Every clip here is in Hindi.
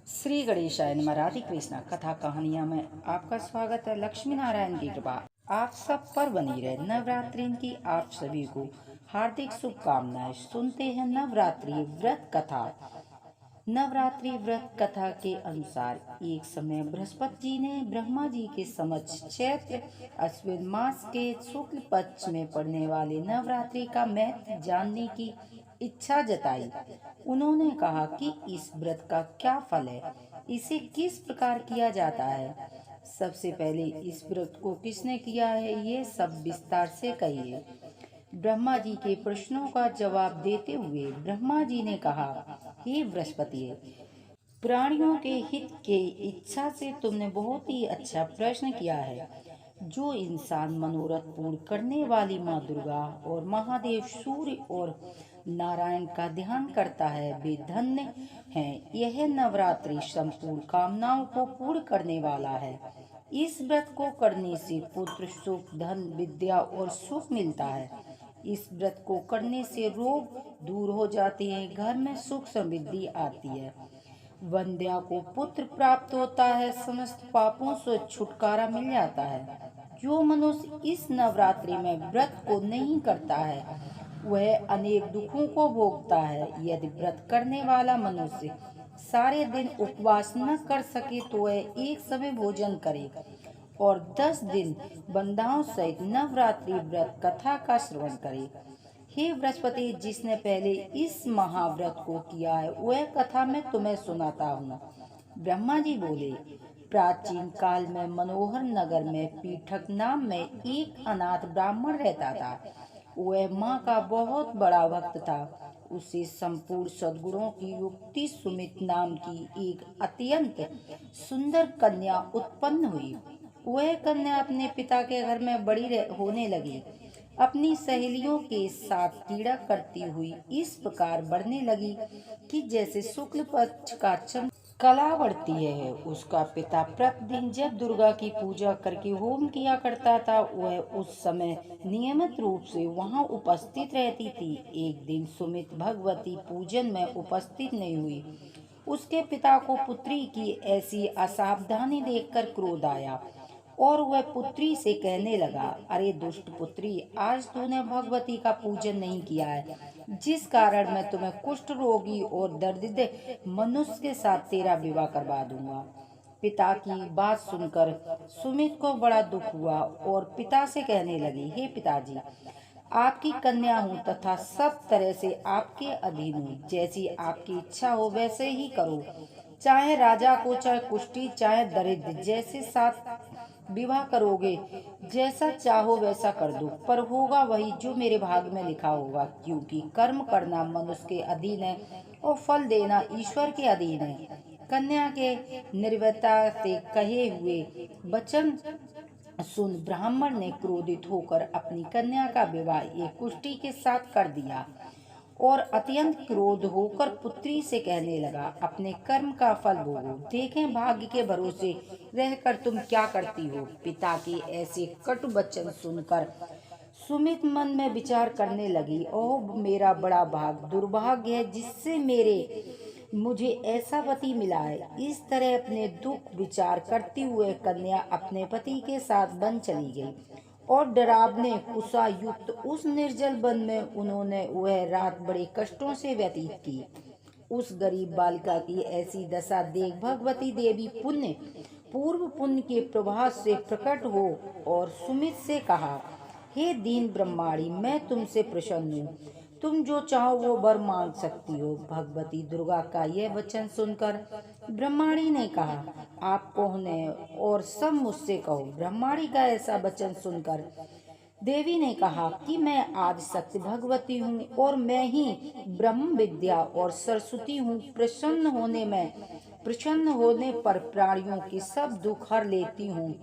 श्री गणेशाय नमः। राधे कृष्णा कथा कहानियाँ में आपका स्वागत है। लक्ष्मी नारायण की कृपा आप सब पर बनी रहे। नवरात्रि की आप सभी को हार्दिक शुभकामनाएं। सुनते हैं नवरात्रि व्रत कथा। नवरात्रि व्रत कथा के अनुसार एक समय बृहस्पति जी ने ब्रह्मा जी के समक्ष चैत्र अश्विन मास के शुक्ल पक्ष में पड़ने वाले नवरात्रि का महत्व जानने की इच्छा जताई। उन्होंने कहा कि इस व्रत का क्या फल है, इसे किस प्रकार किया जाता है, सबसे पहले इस व्रत को किसने किया है, ये सब विस्तार से कहिए। ब्रह्मा जी के प्रश्नों का जवाब देते हुए ब्रह्मा जी ने कहा, हे बृहस्पति, प्राणियों के हित के इच्छा से तुमने बहुत ही अच्छा प्रश्न किया है। जो इंसान मनोरथ पूर्ण करने वाली माँ दुर्गा और महादेव सूर्य और नारायण का ध्यान करता है वे धन्य हैं। यह नवरात्रि संपूर्ण कामनाओं को पूर्ण करने वाला है। इस व्रत को करने से पुत्र, सुख, धन, विद्या और सुख मिलता है। इस व्रत को करने से रोग दूर हो जाते हैं, घर में सुख समृद्धि आती है, वंध्या को पुत्र प्राप्त होता है, समस्त पापों से छुटकारा मिल जाता है। जो मनुष्य इस नवरात्रि में व्रत को नहीं करता है वह अनेक दुखों को भोगता है। यदि व्रत करने वाला मनुष्य सारे दिन उपवास न कर सके तो वह एक समय भोजन करे और 10 दिन बंधाओं सहित नवरात्रि व्रत कथा का श्रवण करे। हे बृहस्पति, जिसने पहले इस महाव्रत को किया है वह कथा मैं तुम्हें सुनाता हूँ। ब्रह्मा जी बोले, प्राचीन काल में मनोहर नगर में पीठक नाम में एक अनाथ ब्राह्मण रहता था। वह माँ का बहुत बड़ा भक्त था। उसे संपूर्ण सद्गुणों की युक्ति सुमित नाम की एक अत्यंत सुंदर कन्या उत्पन्न हुई। वह कन्या अपने पिता के घर में बड़ी होने लगी। अपनी सहेलियों के साथ क्रीड़ा करती हुई इस प्रकार बढ़ने लगी कि जैसे शुक्ल पक्ष का चंद्र कला बढ़ती है। उसका पिता प्रतिदिन जब दुर्गा की पूजा करके होम किया करता था वह उस समय नियमित रूप से वहां उपस्थित रहती थी। एक दिन सुमित भगवती पूजन में उपस्थित नहीं हुई। उसके पिता को पुत्री की ऐसी असावधानी देखकर क्रोध आया और वह पुत्री से कहने लगा, अरे दुष्ट पुत्री, आज तूने भगवती का पूजन नहीं किया है, जिस कारण मैं तुम्हें कुष्ठ रोगी और दरिद्र मनुष्य के साथ तेरा विवाह करवा दूंगा। पिता की बात सुनकर सुमित को बड़ा दुख हुआ और पिता से कहने लगी, हे पिताजी, आपकी कन्या हूँ तथा सब तरह से आपके अधीन हूँ। जैसी आपकी इच्छा हो वैसे ही करो। चाहे राजा को, चाहे कुष्ठी, चाहे दरिद्र, जैसे साथ विवाह करोगे, जैसा चाहो वैसा कर दो, पर होगा वही जो मेरे भाग में लिखा होगा। क्योंकि कर्म करना मनुष्य के अधीन है और फल देना ईश्वर के अधीन है। कन्या के निर्भयता से कहे हुए वचन सुन ब्राह्मण ने क्रोधित होकर अपनी कन्या का विवाह एक कुष्ठी के साथ कर दिया और अत्यंत क्रोध होकर पुत्री से कहने लगा, अपने कर्म का फल भोगो, देखें भाग्य के भरोसे रहकर तुम क्या करती हो। पिता के ऐसे कटु वचन सुनकर सुमित मन में विचार करने लगी, ओह मेरा बड़ा दुर्भाग्य है जिससे मुझे ऐसा पति मिला है। इस तरह अपने दुख विचार करते हुए कन्या अपने पति के साथ वन चली गई और डरावने कुशा युक्त उस निर्जल वन में उन्होंने वह रात बड़े कष्टों से व्यतीत की। उस गरीब बालिका की ऐसी दशा देख भगवती देवी पूर्व पुण्य के प्रभाव से प्रकट हो और सुमित से कहा, हे दीन ब्रह्माणी, मैं तुमसे प्रसन्न हूँ, तुम जो चाहो वो वर मांग सकती हो। भगवती दुर्गा का यह वचन सुनकर ब्रह्माणी ने कहा, आप कौन है और सब मुझसे कहो। ब्रह्माणी का ऐसा वचन सुनकर देवी ने कहा कि मैं आदि शक्ति भगवती हूँ और मैं ही ब्रह्म विद्या और सरस्वती हूँ। प्रसन्न होने पर प्राणियों के सब दुख हर लेती हूँ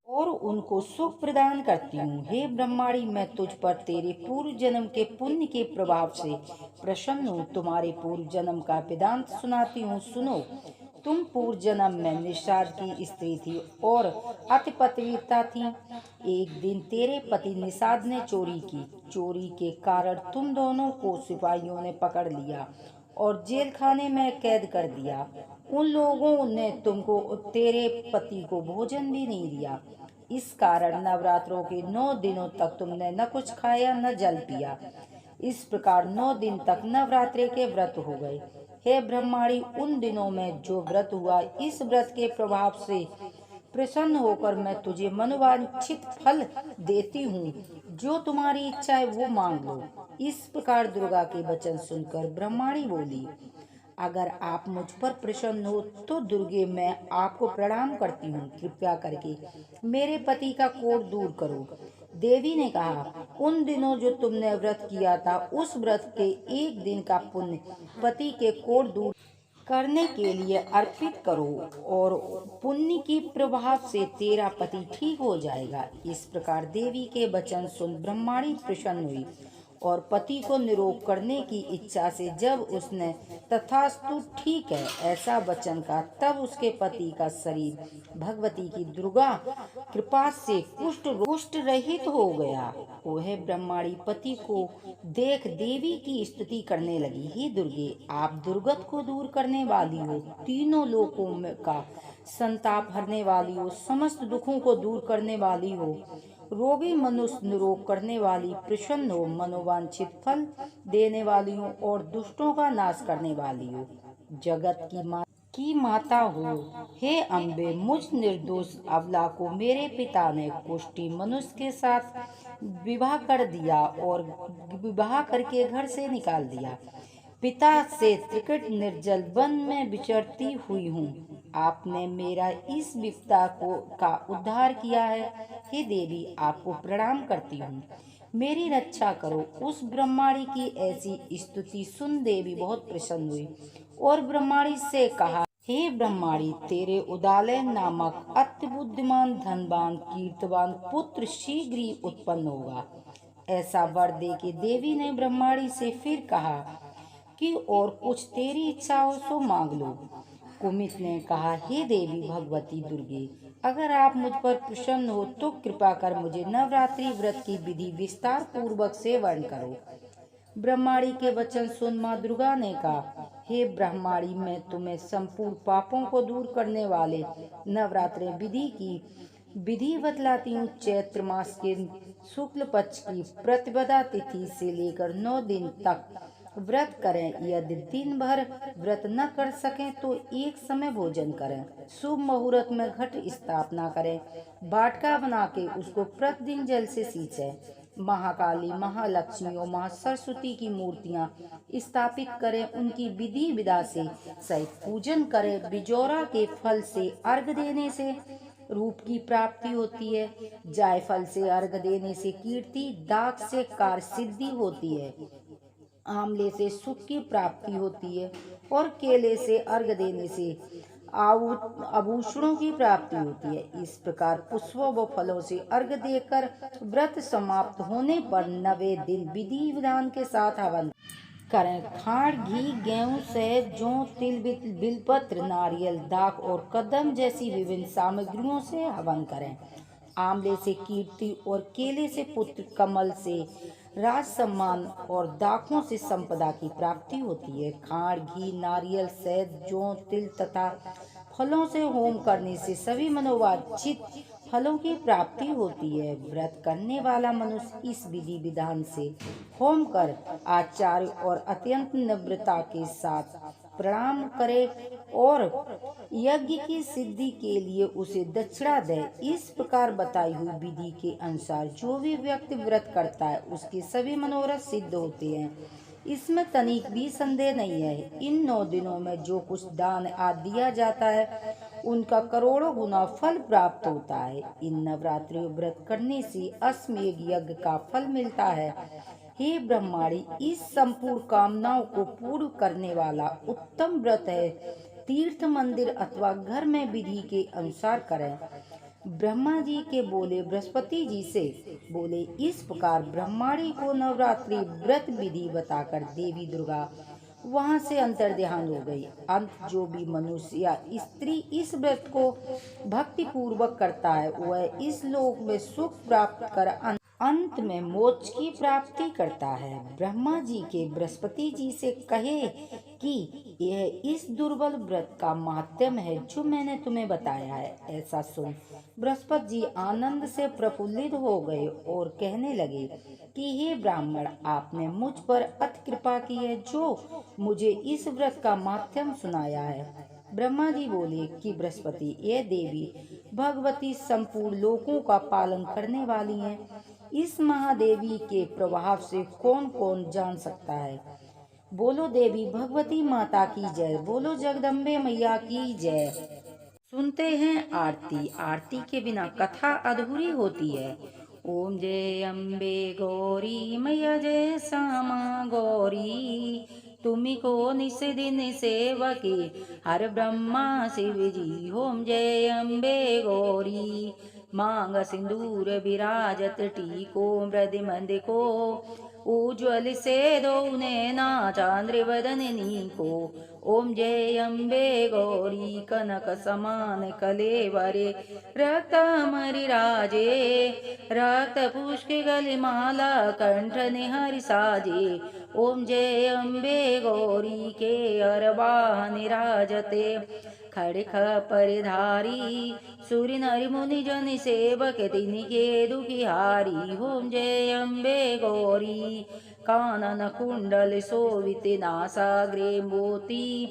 और उनको सुख प्रदान करती हूँ। हे ब्रह्माणी, मैं तुझ पर तेरे पूर्व जन्म के पुण्य के प्रभाव से प्रसन्न हूँ। तुम्हारे पूर्व जन्म का वेदांत सुनाती हूँ, सुनो। तुम पूर्व जन्म में निषाद की स्त्री थी और अति पतिव्रता थी। एक दिन तेरे पति निषाद ने चोरी की। चोरी के कारण तुम दोनों को सिपाहियों ने पकड़ लिया और जेल खाने में कैद कर दिया। उन लोगों ने तुमको तेरे पति को भोजन भी नहीं दिया। इस कारण नवरात्रों के 9 दिनों तक तुमने न कुछ खाया न जल पिया। इस प्रकार 9 दिन तक नवरात्रि के व्रत हो गए। हे ब्रह्माणी, उन दिनों में जो व्रत हुआ, इस व्रत के प्रभाव से प्रसन्न होकर मैं तुझे मनोवांछित फल देती हूँ। जो तुम्हारी इच्छा है वो मांग लो। इस प्रकार दुर्गा के वचन सुनकर ब्रह्माणी बोली, अगर आप मुझ पर प्रसन्न हो तो दुर्गे, मैं आपको प्रणाम करती हूँ। कृपया करके मेरे पति का कोढ़ दूर करो। देवी ने कहा, उन दिनों जो तुमने व्रत किया था, उस व्रत के एक दिन का पुण्य पति के कोढ़ दूर करने के लिए अर्पित करो और पुण्य की प्रभाव से तेरा पति ठीक हो जाएगा। इस प्रकार देवी के वचन सुन ब्रह्माणी प्रसन्न हुई और पति को निरोग करने की इच्छा से जब उसने तथास्तु ठीक है ऐसा वचन कहा, तब उसके पति का शरीर भगवती की दुर्गा कृपा से कुष्ठ रहित हो गया। वह ब्रह्माणी पति को देख देवी की स्तुति करने लगी, हे दुर्गे, आप दुर्गत को दूर करने वाली हो, तीनों लोकों का संताप हरने वाली हो, समस्त दुखों को दूर करने वाली हो, रोगी मनुष्य निरोग करने वाली, प्रसन्न हो, मनोवांछित फल देने वाली हो और दुष्टों का नाश करने वाली हो, जगत की माता हो। हे अम्बे, मुझ निर्दोष अबला को मेरे पिता ने कुष्ठी मनुष्य के साथ विवाह कर दिया और विवाह करके घर से निकाल दिया। पिता से त्रिकट निर्जल वन में विचरती हुई हूँ। आपने मेरा इस विपदा का उद्धार किया है। हे देवी, आपको प्रणाम करती हूँ, मेरी रक्षा करो। उस ब्रह्माणी की ऐसी स्तुति सुन देवी बहुत प्रसन्न हुई और ब्रह्माणी से कहा, हे ब्रह्माणी, तेरे उदालय नामक अति बुद्धिमान, धनवान, कीर्तवान पुत्र शीघ्र ही उत्पन्न होगा। ऐसा वर दे के देवी ने ब्रह्माणी से फिर कहा कि और कुछ तेरी इच्छा हो सो मांग लो। कुमित ने कहा, हे देवी भगवती दुर्गे, अगर आप मुझ पर प्रसन्न हो तो कृपा कर मुझे नवरात्रि व्रत की विधि विस्तार पूर्वक से वर्ण करो। ब्रह्माणी के वचन सुन माँ दुर्गा ने कहा, हे ब्रह्माणी, मैं तुम्हें संपूर्ण पापों को दूर करने वाले नवरात्रि विधि की विधि बतलाती हूँ। चैत्र मास के शुक्ल पक्ष की प्रतिपदा तिथि से लेकर 9 दिन तक व्रत करें। यदि दिन भर व्रत न कर सकें तो एक समय भोजन करें। शुभ मुहूर्त में घट स्थापना करें। बाटका बना के उसको प्रतिदिन जल से सींचें। महाकाली, महालक्ष्मी और महासरस्वती की मूर्तियां स्थापित करें। उनकी विधि विधा से सहित पूजन करें। बिजौरा के फल से अर्घ देने से रूप की प्राप्ति होती है। जायफल से अर्घ देने से कीर्ति, दाख से कार्य सिद्धि होती है, आंवले से सुख की प्राप्ति होती है और केले से अर्घ देने से आभूषणों की प्राप्ति होती है। इस प्रकार पुष्पों व फलों से अर्घ देकर व्रत समाप्त होने पर 9वें दिन विधि विधान के साथ हवन करें। खांड, घी, गेहूं, शहद, जौ, तिल, बिलपत्र, नारियल, दाख और कदम जैसी विभिन्न सामग्रियों से हवन करें। आंवले से कीर्ति और केले से पुत्र, कमल से राज सम्मान और दाखों से संपदा की प्राप्ति होती है। खांड, घी, नारियल, शहद, जौ, तिल तथा फलों से होम करने से सभी मनोवांछित फलों की प्राप्ति होती है। व्रत करने वाला मनुष्य इस विधि विधान से होम कर आचार्य और अत्यंत नम्रता के साथ प्रणाम करे और यज्ञ की सिद्धि के लिए उसे दक्षिणा दे। इस प्रकार बताई हुई विधि के अनुसार जो भी व्यक्ति व्रत करता है उसके सभी मनोरथ सिद्ध होते हैं। इसमें तनिक भी संदेह नहीं है। इन 9 दिनों में जो कुछ दान आदि दिया जाता है उनका करोड़ों गुना फल प्राप्त होता है। इन नवरात्रि व्रत करने से अश्वमेध यज्ञ का फल मिलता है। हे ब्रह्माणी, इस संपूर्ण कामनाओं को पूर्ण करने वाला उत्तम व्रत है। तीर्थ, मंदिर अथवा घर में विधि के अनुसार करें। ब्रह्मा जी के बोले बृहस्पति जी से बोले, इस प्रकार ब्रह्माणी को नवरात्रि व्रत विधि बताकर देवी दुर्गा वहां से अंतर्ध्यान हो गई। अंत जो भी मनुष्य या स्त्री इस व्रत को भक्ति पूर्वक करता है वह इस लोक में सुख प्राप्त कर अंत में मोक्ष की प्राप्ति करता है। ब्रह्मा जी के बृहस्पति जी से कहे कि यह इस दुर्बल व्रत का माध्यम है जो मैंने तुम्हें बताया है। ऐसा सुन बृहस्पति जी आनंद से प्रफुल्लित हो गए और कहने लगे कि हे ब्राह्मण, आपने मुझ पर अति कृपा की है जो मुझे इस व्रत का माध्यम सुनाया है। ब्रह्मा जी बोले कि बृहस्पति, यह देवी भगवती संपूर्ण लोकों का पालन करने वाली हैं। इस महादेवी के प्रभाव से कौन कौन जान सकता है। बोलो देवी भगवती माता की जय, बोलो जगदम्बे मैया की जय। सुनते हैं आरती। आरती के बिना कथा अधूरी होती है। ओम जय अम्बे गौरी मैया जय श्यामा गौरी, तुम्ही को निस दिन सेवके हर ब्रह्मा शिव जी। ओम जय अम्बे गौरी मांग सिंदूर विराजत टीको मृद मंद को, उज्ज्वल से दो नैना चांद्र वदननी को। ओम जय अम्बे गौरी कनक समान कलेवरे रक्त मरिराजे, रक्त पुष्प गलिमाला कंठ निहरि साजे। ओम जय अम्बे गौरी के अरवाह निराजते, खड़ख परिधारी सूर्य नर मुनि जन सेवक तिनके दुखिहारी। ओम जय अम्बे गौरी कानन कुंडल शोभित नासाग्रे मोती,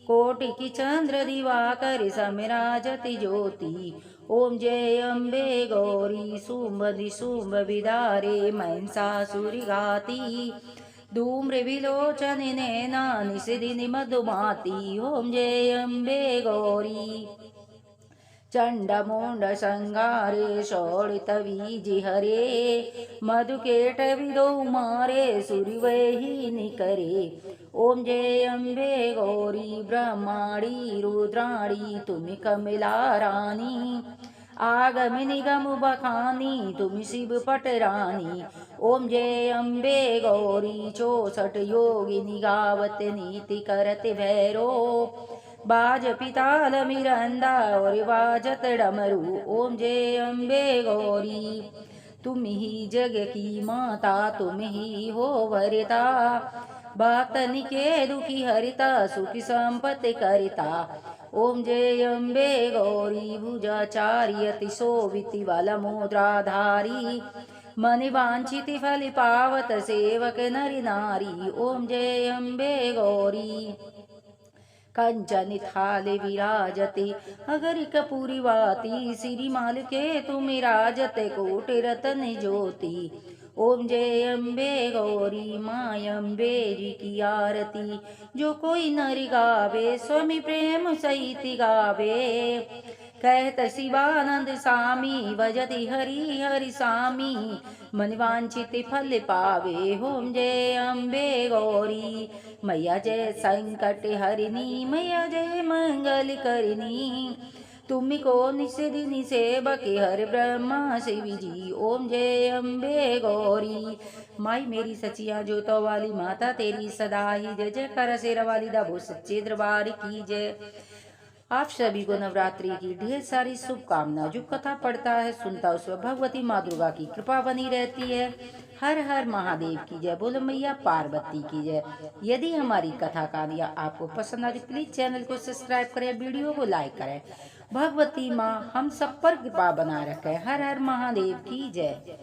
कोटि की चंद्र दिवाकर समिराजति ज्योति। ओम जय अम्बे गौरी शुंभ निशुंभ विदारे महिषासुर घाती, धूम्र विलोचन नैना निषिदिनि मधुमाती। ओम जय अम्बे गौरी चंड मोंड संगारे शोड़ित बीजि हरे, मधुकेट विदो मारे सूर्य वही निकरे। ओम जय अम्बे गौरी ब्रह्माणी रुद्राणी तुम कमला रानी, आगम निगम बखानी तुम शिव पटरानी। ओम जय अम्बे गौरी 64 योगिनी गावत नीति करत भैरो, बाज पिताल मिरंदा और बाजत डमरू। ओम जय अम्बे गौरी तुम ही जग की माता, तुम ही हो वरिता, भक्तन के दुखी हरिता सुखी संपत्ति करिता। ओम जय अम्बे गौरी भुजाचार्य अति शोभित बल मुद्राधारी, मन वांछित फल पावत सेवक नरि नारी। ओम जय अम्बे गौरी कंचन थाल विराजते अगर कपूरी वाती, श्रीमाल के तुम राजते कोट रतन ज्योति। ओम जय अम्बे गौरी माय अम्बे जी की आरती, जो कोई नर गावे स्वामी प्रेम सहित गावे। कहत शिवानंद स्वामी भजति हरि हरि स्वामी, मन वांछित फल पावे। ओम जय अम्बे गौरी मैया जय संकट हरिणी, मैया जय मंगल करिणी, तुम को निस दिन सेवक हर ब्रह्मा शिव जी। ओम जय अम्बे गौरी माई मेरी सचिया जोतो वाली माता तेरी सदा ही जय जय कर शेर वाली दाबो सच्चे दरबार की जय। आप सभी को नवरात्रि की ढेर सारी शुभकामना। जो कथा पढ़ता है सुनता उसमें भगवती माँ दुर्गा की कृपा बनी रहती है। हर हर महादेव की जय, बोलो मैया पार्वती की जय। यदि हमारी कथा कहानियाँ आपको पसंद आती प्लीज चैनल को सब्सक्राइब करें, वीडियो को लाइक करें। भगवती माँ हम सब पर कृपा बना रखे। हर हर महादेव की जय।